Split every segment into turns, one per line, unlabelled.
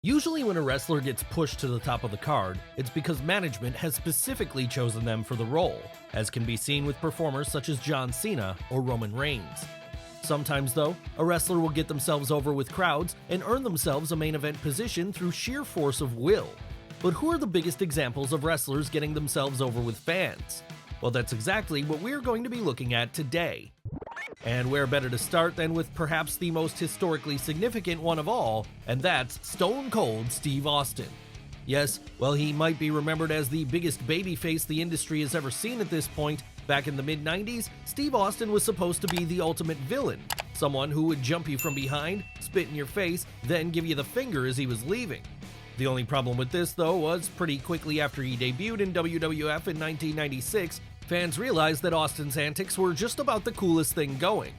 Usually when a wrestler gets pushed to the top of the card, it's because management has specifically chosen them for the role, as can be seen with performers such as John Cena or Roman Reigns. Sometimes though, a wrestler will get themselves over with crowds and earn themselves a main event position through sheer force of will. But who are the biggest examples of wrestlers getting themselves over with fans? Well, that's exactly what we're going to be looking at today. And where better to start than with perhaps the most historically significant one of all, and that's Stone Cold Steve Austin. Yes, well, he might be remembered as the biggest babyface the industry has ever seen at this point. Back in the mid-90s, Steve Austin was supposed to be the ultimate villain, someone who would jump you from behind, spit in your face, then give you the finger as he was leaving. The only problem with this, though, was pretty quickly after he debuted in WWF in 1996, fans realized that Austin's antics were just about the coolest thing going.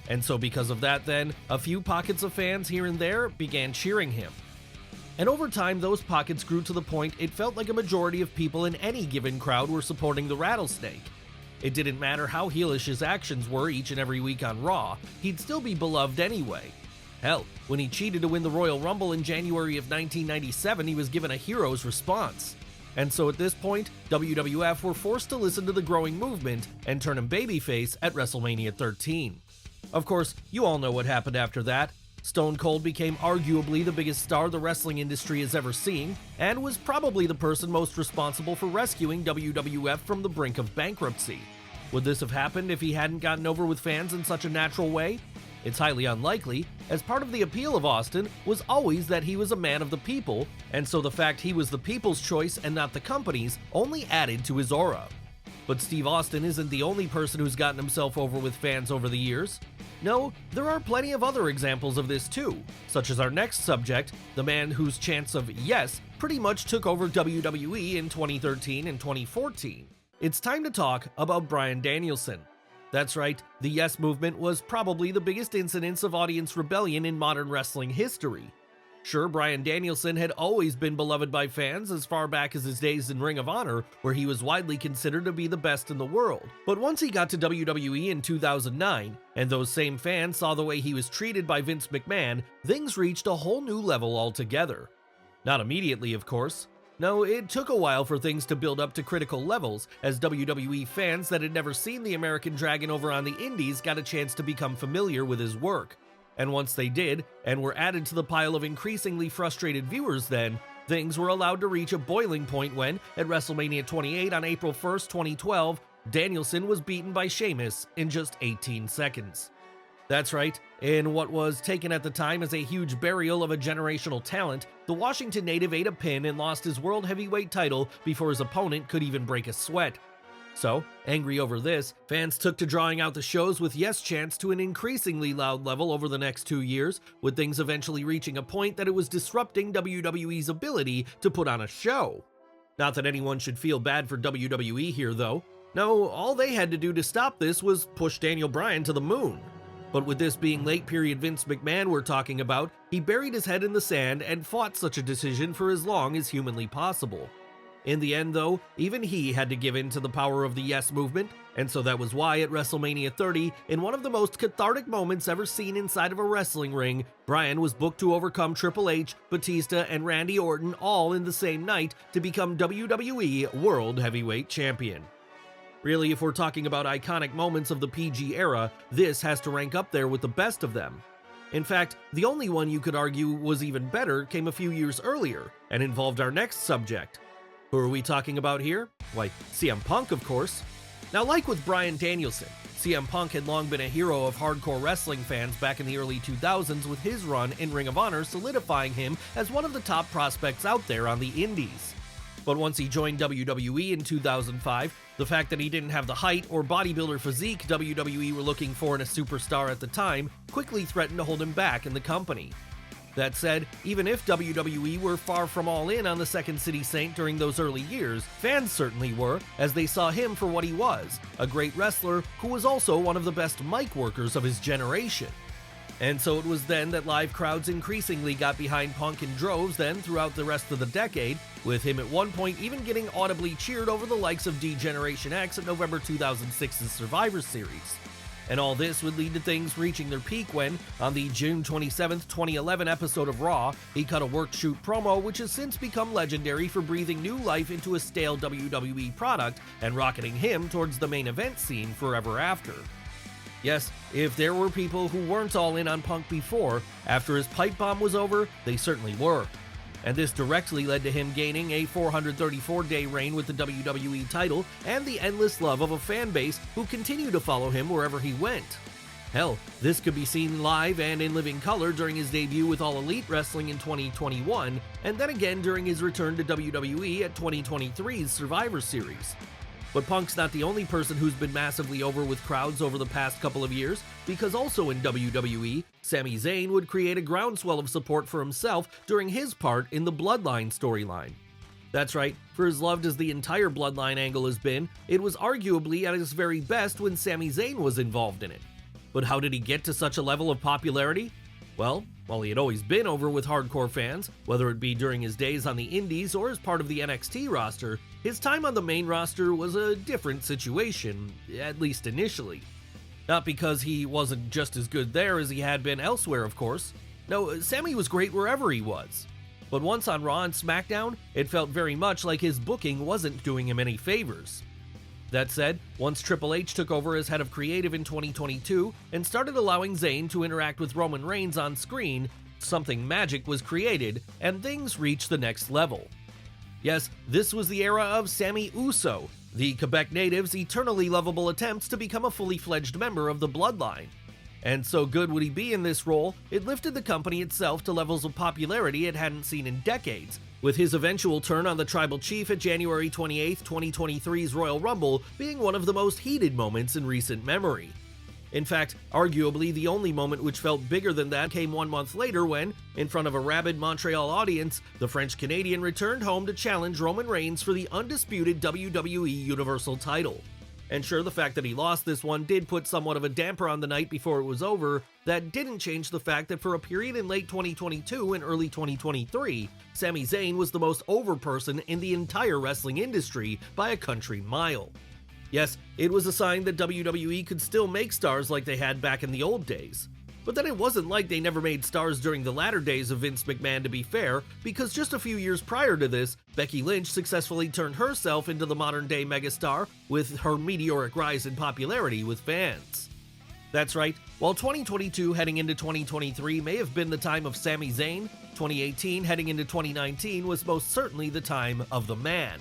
And so because of that then, a few pockets of fans here and there began cheering him. And over time, those pockets grew to the point it felt like a majority of people in any given crowd were supporting the Rattlesnake. It didn't matter how heelish his actions were each and every week on Raw, he'd still be beloved anyway. Hell, when he cheated to win the Royal Rumble in January of 1997, he was given a hero's response. And so at this point, WWF were forced to listen to the growing movement and turn him babyface at WrestleMania 13. Of course, you all know what happened after that. Stone Cold became arguably the biggest star the wrestling industry has ever seen, and was probably the person most responsible for rescuing WWF from the brink of bankruptcy. Would this have happened if he hadn't gotten over with fans in such a natural way? It's highly unlikely, as part of the appeal of Austin was always that he was a man of the people, and so the fact he was the people's choice and not the company's only added to his aura. But Steve Austin isn't the only person who's gotten himself over with fans over the years. No, there are plenty of other examples of this too, such as our next subject, the man whose chants of yes pretty much took over WWE in 2013 and 2014. It's time to talk about Bryan Danielson. That's right, the Yes Movement was probably the biggest incidence of audience rebellion in modern wrestling history. Sure, Bryan Danielson had always been beloved by fans as far back as his days in Ring of Honor, where he was widely considered to be the best in the world. But once he got to WWE in 2009, and those same fans saw the way he was treated by Vince McMahon, things reached a whole new level altogether. Not immediately, of course. No, it took a while for things to build up to critical levels, as WWE fans that had never seen the American Dragon over on the Indies got a chance to become familiar with his work. And once they did, and were added to the pile of increasingly frustrated viewers then, things were allowed to reach a boiling point when, at WrestleMania 28 on April 1st, 2012, Danielson was beaten by Sheamus in just 18 seconds. That's right, in what was taken at the time as a huge burial of a generational talent, the Washington native ate a pin and lost his World Heavyweight title before his opponent could even break a sweat. So, angry over this, fans took to drawing out the shows with yes chants to an increasingly loud level over the next 2 years, with things eventually reaching a point that it was disrupting WWE's ability to put on a show. Not that anyone should feel bad for WWE here though. No, all they had to do to stop this was push Daniel Bryan to the moon. But with this being late period Vince McMahon we're talking about, he buried his head in the sand and fought such a decision for as long as humanly possible. In the end though, even he had to give in to the power of the Yes Movement, and so that was why at WrestleMania 30, in one of the most cathartic moments ever seen inside of a wrestling ring, Bryan was booked to overcome Triple H, Batista, and Randy Orton all in the same night to become WWE World Heavyweight Champion. Really, if we're talking about iconic moments of the PG era, this has to rank up there with the best of them. In fact, the only one you could argue was even better came a few years earlier, and involved our next subject. Who are we talking about here? Why, CM Punk, of course. Now, like with Bryan Danielson, CM Punk had long been a hero of hardcore wrestling fans back in the early 2000s, with his run in Ring of Honor solidifying him as one of the top prospects out there on the indies. But once he joined WWE in 2005, the fact that he didn't have the height or bodybuilder physique WWE were looking for in a superstar at the time quickly threatened to hold him back in the company. That said, even if WWE were far from all in on the Second City Saint during those early years, fans certainly were, as they saw him for what he was, a great wrestler who was also one of the best mic workers of his generation. And so it was then that live crowds increasingly got behind Punk in droves then throughout the rest of the decade, with him at one point even getting audibly cheered over the likes of D-Generation X at November 2006's Survivor Series. And all this would lead to things reaching their peak when, on the June 27, 2011 episode of Raw, he cut a work-shoot promo which has since become legendary for breathing new life into a stale WWE product and rocketing him towards the main event scene forever after. Yes, if there were people who weren't all in on Punk before, after his pipe bomb was over, they certainly were. And this directly led to him gaining a 434-day reign with the WWE title and the endless love of a fan base who continue to follow him wherever he went. Hell, this could be seen live and in living color during his debut with All Elite Wrestling in 2021, and then again during his return to WWE at 2023's Survivor Series. But Punk's not the only person who's been massively over with crowds over the past couple of years, because also in WWE, Sami Zayn would create a groundswell of support for himself during his part in the Bloodline storyline. That's right, for as loved as the entire Bloodline angle has been, it was arguably at its very best when Sami Zayn was involved in it. But how did he get to such a level of popularity? Well, while he had always been over with hardcore fans, whether it be during his days on the Indies or as part of the NXT roster, his time on the main roster was a different situation, at least initially. Not because he wasn't just as good there as he had been elsewhere, of course. No, Sami was great wherever he was. But once on Raw and SmackDown, it felt very much like his booking wasn't doing him any favors. That said, once Triple H took over as head of creative in 2022 and started allowing Zayn to interact with Roman Reigns on screen, something magic was created and things reached the next level. Yes, this was the era of Sami Uso, the Quebec native's eternally lovable attempts to become a fully fledged member of the Bloodline. And so good would he be in this role, it lifted the company itself to levels of popularity it hadn't seen in decades, with his eventual turn on the Tribal Chief at January 28, 2023's Royal Rumble being one of the most heated moments in recent memory. In fact, arguably the only moment which felt bigger than that came 1 month later when, in front of a rabid Montreal audience, the French-Canadian returned home to challenge Roman Reigns for the undisputed WWE Universal title. And sure, the fact that he lost this one did put somewhat of a damper on the night before it was over, that didn't change the fact that for a period in late 2022 and early 2023, Sami Zayn was the most over person in the entire wrestling industry by a country mile. Yes, it was a sign that WWE could still make stars like they had back in the old days. But then it wasn't like they never made stars during the latter days of Vince McMahon, to be fair, because just a few years prior to this, Becky Lynch successfully turned herself into the modern-day megastar with her meteoric rise in popularity with fans. That's right, while 2022 heading into 2023 may have been the time of Sami Zayn, 2018 heading into 2019 was most certainly the time of the man.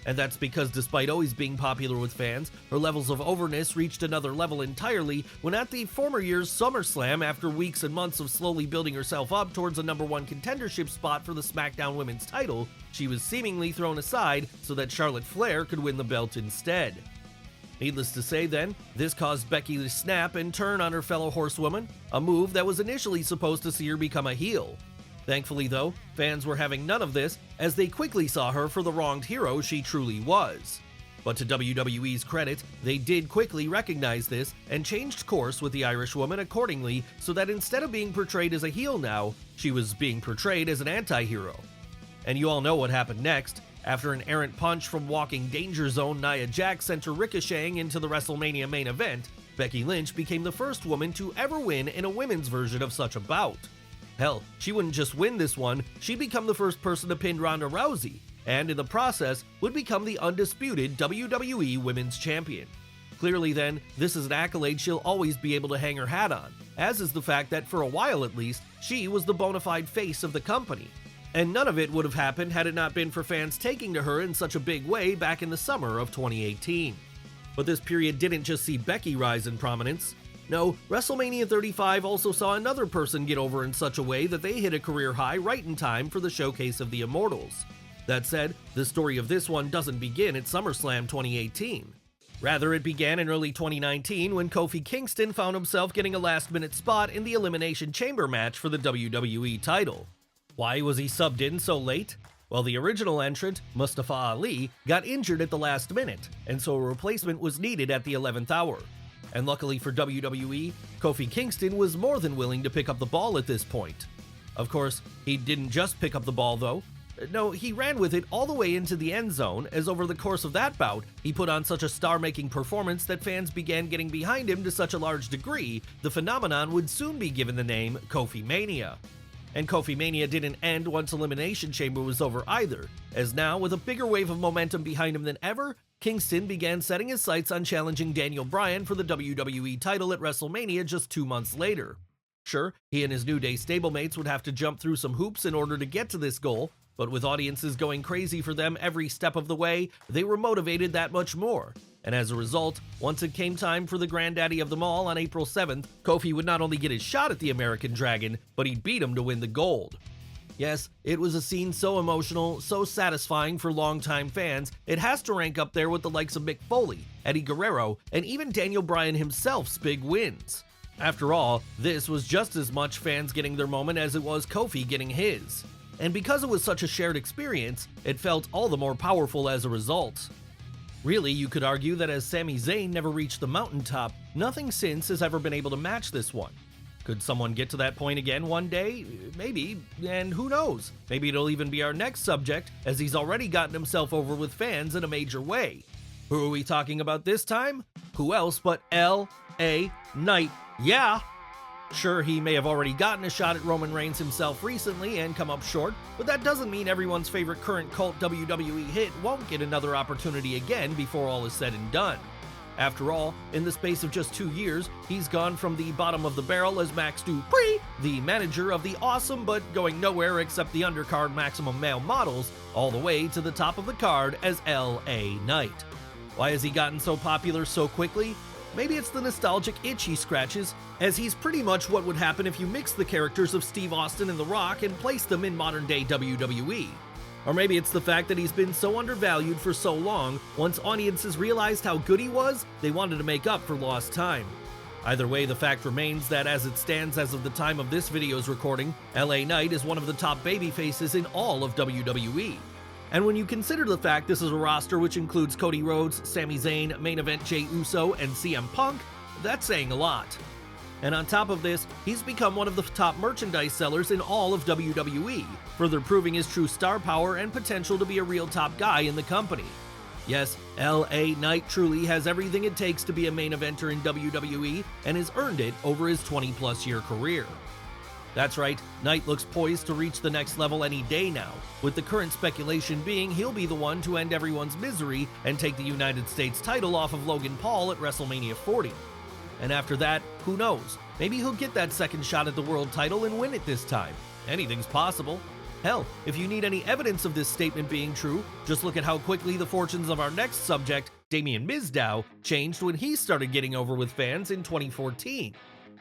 And that's because despite always being popular with fans, her levels of overness reached another level entirely when at the former year's SummerSlam, after weeks and months of slowly building herself up towards a #1 contendership spot for the SmackDown Women's title, she was seemingly thrown aside so that Charlotte Flair could win the belt instead. Needless to say then, this caused Becky to snap and turn on her fellow horsewoman, a move that was initially supposed to see her become a heel. Thankfully though, fans were having none of this, as they quickly saw her for the wronged hero she truly was. But to WWE's credit, they did quickly recognize this and changed course with the Irish woman accordingly, so that instead of being portrayed as a heel now, she was being portrayed as an anti-hero. And you all know what happened next. After an errant punch from walking danger zone Nia Jax sent her ricocheting into the WrestleMania main event, Becky Lynch became the first woman to ever win in a women's version of such a bout. Hell, she wouldn't just win this one, she'd become the first person to pin Ronda Rousey, and in the process would become the undisputed WWE Women's Champion. Clearly then, this is an accolade she'll always be able to hang her hat on, as is the fact that for a while at least, she was the bona fide face of the company. And none of it would have happened had it not been for fans taking to her in such a big way back in the summer of 2018. But this period didn't just see Becky rise in prominence. No, WrestleMania 35 also saw another person get over in such a way that they hit a career high right in time for the showcase of the Immortals. That said, the story of this one doesn't begin at SummerSlam 2018. Rather, it began in early 2019 when Kofi Kingston found himself getting a last-minute spot in the Elimination Chamber match for the WWE title. Why was he subbed in so late? Well, the original entrant, Mustafa Ali, got injured at the last minute, and so a replacement was needed at the 11th hour. And luckily for WWE, Kofi Kingston was more than willing to pick up the ball at this point. Of course, he didn't just pick up the ball though. No, he ran with it all the way into the end zone, as over the course of that bout, he put on such a star-making performance that fans began getting behind him to such a large degree, the phenomenon would soon be given the name Kofi Mania. And Kofi Mania didn't end once Elimination Chamber was over either, as now, with a bigger wave of momentum behind him than ever, Kingston began setting his sights on challenging Daniel Bryan for the WWE title at WrestleMania just 2 months later. Sure, he and his New Day stablemates would have to jump through some hoops in order to get to this goal, but with audiences going crazy for them every step of the way, they were motivated that much more. And as a result, once it came time for the granddaddy of them all on April 7th, Kofi would not only get his shot at the American Dragon, but he'd beat him to win the gold. Yes, it was a scene so emotional, so satisfying for longtime fans, it has to rank up there with the likes of Mick Foley, Eddie Guerrero, and even Daniel Bryan himself's big wins. After all, this was just as much fans getting their moment as it was Kofi getting his. And because it was such a shared experience, it felt all the more powerful as a result. Really, you could argue that as Sami Zayn never reached the mountaintop, nothing since has ever been able to match this one. Could someone get to that point again one day? Maybe, and who knows? Maybe it'll even be our next subject, as he's already gotten himself over with fans in a major way. Who are we talking about this time? Who else but L.A. Knight? Yeah! Sure, he may have already gotten a shot at Roman Reigns himself recently and come up short, but that doesn't mean everyone's favorite current cult WWE hit won't get another opportunity again before all is said and done. After all, in the space of just 2 years, he's gone from the bottom of the barrel as Max Dupree, the manager of the awesome but going nowhere except the undercard Maximum Male Models, all the way to the top of the card as L.A. Knight. Why has he gotten so popular so quickly? Maybe it's the nostalgic itch he scratches, as he's pretty much what would happen if you mixed the characters of Steve Austin and The Rock and placed them in modern-day WWE. Or maybe it's the fact that he's been so undervalued for so long, once audiences realized how good he was, they wanted to make up for lost time. Either way, the fact remains that as it stands as of the time of this video's recording, LA Knight is one of the top babyfaces in all of WWE. And when you consider the fact this is a roster which includes Cody Rhodes, Sami Zayn, main event Jey Uso, and CM Punk, that's saying a lot. And on top of this, he's become one of the top merchandise sellers in all of WWE, further proving his true star power and potential to be a real top guy in the company. Yes, LA Knight truly has everything it takes to be a main eventer in WWE and has earned it over his 20-plus year career. That's right, Knight looks poised to reach the next level any day now, with the current speculation being he'll be the one to end everyone's misery and take the United States title off of Logan Paul at WrestleMania 40. And after that, who knows, maybe he'll get that second shot at the world title and win it this time. Anything's possible. Hell, if you need any evidence of this statement being true, just look at how quickly the fortunes of our next subject, Damien Mizdow, changed when he started getting over with fans in 2014.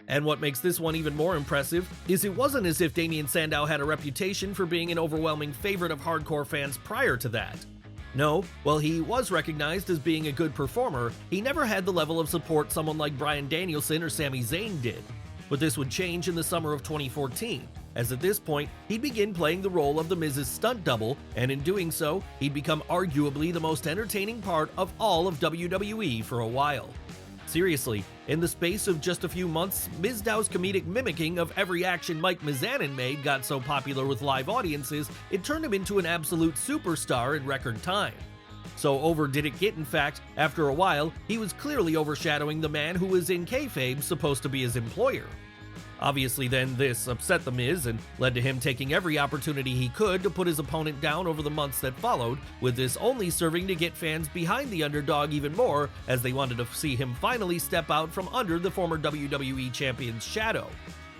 And what makes this one even more impressive is it wasn't as if Damien Sandow had a reputation for being an overwhelming favorite of hardcore fans prior to that. No, while he was recognized as being a good performer, he never had the level of support someone like Bryan Danielson or Sami Zayn did. But this would change in the summer of 2014, as at this point, he'd begin playing the role of The Miz's stunt double, and in doing so, he'd become arguably the most entertaining part of all of WWE for a while. Seriously, in the space of just a few months, Mizdow's comedic mimicking of every action Mike Mizanin made got so popular with live audiences, it turned him into an absolute superstar in record time. So over did it get, in fact, after a while, he was clearly overshadowing the man who was in kayfabe supposed to be his employer. Obviously then, this upset The Miz and led to him taking every opportunity he could to put his opponent down over the months that followed, with this only serving to get fans behind the underdog even more, as they wanted to see him finally step out from under the former WWE Champion's shadow.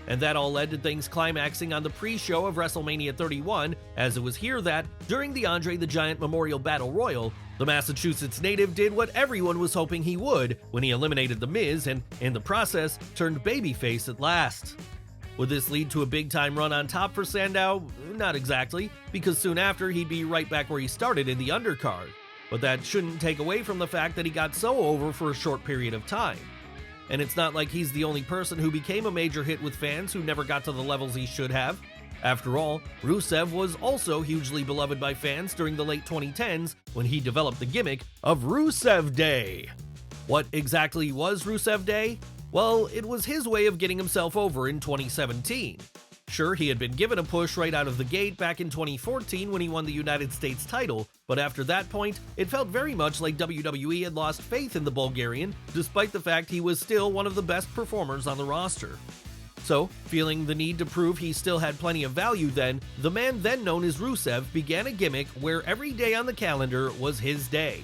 And that all led to things climaxing on the pre-show of WrestleMania 31, as it was here that, during the Andre the Giant Memorial Battle Royal, the Massachusetts native did what everyone was hoping he would when he eliminated The Miz and, in the process, turned babyface at last. Would this lead to a big-time run on top for Sandow? Not exactly, because soon after he'd be right back where he started in the undercard. But that shouldn't take away from the fact that he got so over for a short period of time. And it's not like he's the only person who became a major hit with fans who never got to the levels he should have. After all, Rusev was also hugely beloved by fans during the late 2010s when he developed the gimmick of Rusev Day. What exactly was Rusev Day? Well, it was his way of getting himself over in 2017. Sure, he had been given a push right out of the gate back in 2014 when he won the United States title, but after that point, it felt very much like WWE had lost faith in the Bulgarian, despite the fact he was still one of the best performers on the roster. So, feeling the need to prove he still had plenty of value then, the man then known as Rusev began a gimmick where every day on the calendar was his day.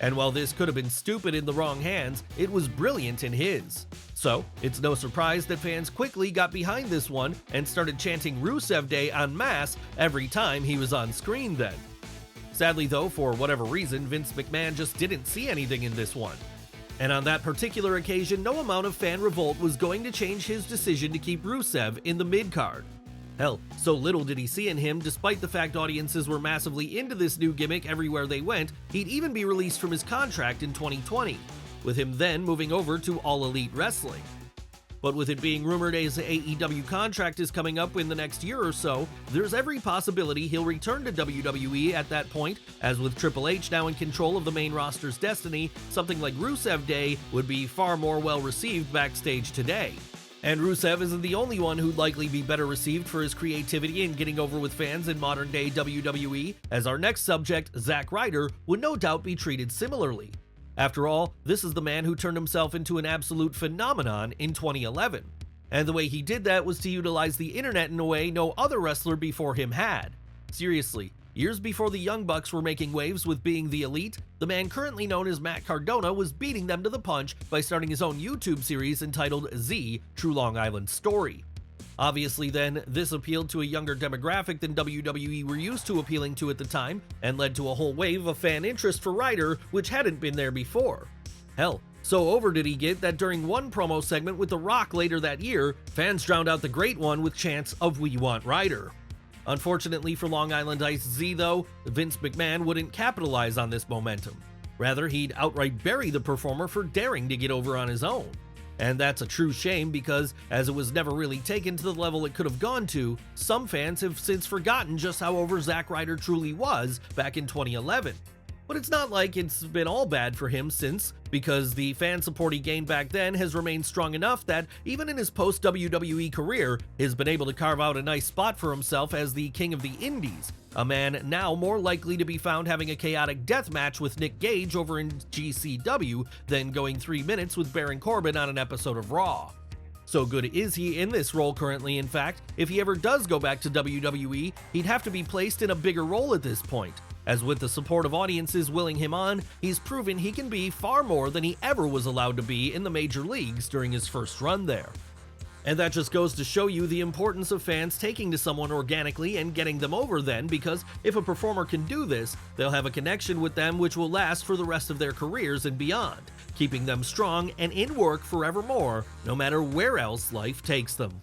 And while this could have been stupid in the wrong hands, it was brilliant in his. So, it's no surprise that fans quickly got behind this one and started chanting Rusev Day en masse every time he was on screen then. Sadly though, for whatever reason, Vince McMahon just didn't see anything in this one. And on that particular occasion, no amount of fan revolt was going to change his decision to keep Rusev in the mid-card. Hell, so little did he see in him, despite the fact audiences were massively into this new gimmick everywhere they went, he'd even be released from his contract in 2020, with him then moving over to All Elite Wrestling. But with it being rumored his AEW contract is coming up in the next year or so, there's every possibility he'll return to WWE at that point, as with Triple H now in control of the main roster's destiny, something like Rusev Day would be far more well received backstage today. And Rusev isn't the only one who'd likely be better received for his creativity in getting over with fans in modern-day WWE, as our next subject, Zack Ryder, would no doubt be treated similarly. After all, this is the man who turned himself into an absolute phenomenon in 2011. And the way he did that was to utilize the internet in a way no other wrestler before him had. Seriously, years before the Young Bucks were making waves with being the Elite, the man currently known as Matt Cardona was beating them to the punch by starting his own YouTube series entitled Z, True Long Island Story. Obviously then, this appealed to a younger demographic than WWE were used to appealing to at the time, and led to a whole wave of fan interest for Ryder, which hadn't been there before. Hell, so over did he get that during one promo segment with The Rock later that year, fans drowned out the great one with chants of "We Want Ryder." Unfortunately for Long Island Ice Z though, Vince McMahon wouldn't capitalize on this momentum. Rather, he'd outright bury the performer for daring to get over on his own. And that's a true shame because, as it was never really taken to the level it could have gone to, some fans have since forgotten just how over Zack Ryder truly was back in 2011. But it's not like it's been all bad for him since, because the fan support he gained back then has remained strong enough that, even in his post-WWE career, he's been able to carve out a nice spot for himself as the King of the Indies, a man now more likely to be found having a chaotic death match with Nick Gage over in GCW than going 3 minutes with Baron Corbin on an episode of Raw. So good is he in this role currently, in fact, if he ever does go back to WWE, he'd have to be placed in a bigger role at this point, as with the support of audiences willing him on, he's proven he can be far more than he ever was allowed to be in the major leagues during his first run there. And that just goes to show you the importance of fans taking to someone organically and getting them over then, because if a performer can do this, they'll have a connection with them which will last for the rest of their careers and beyond, keeping them strong and in work forevermore, no matter where else life takes them.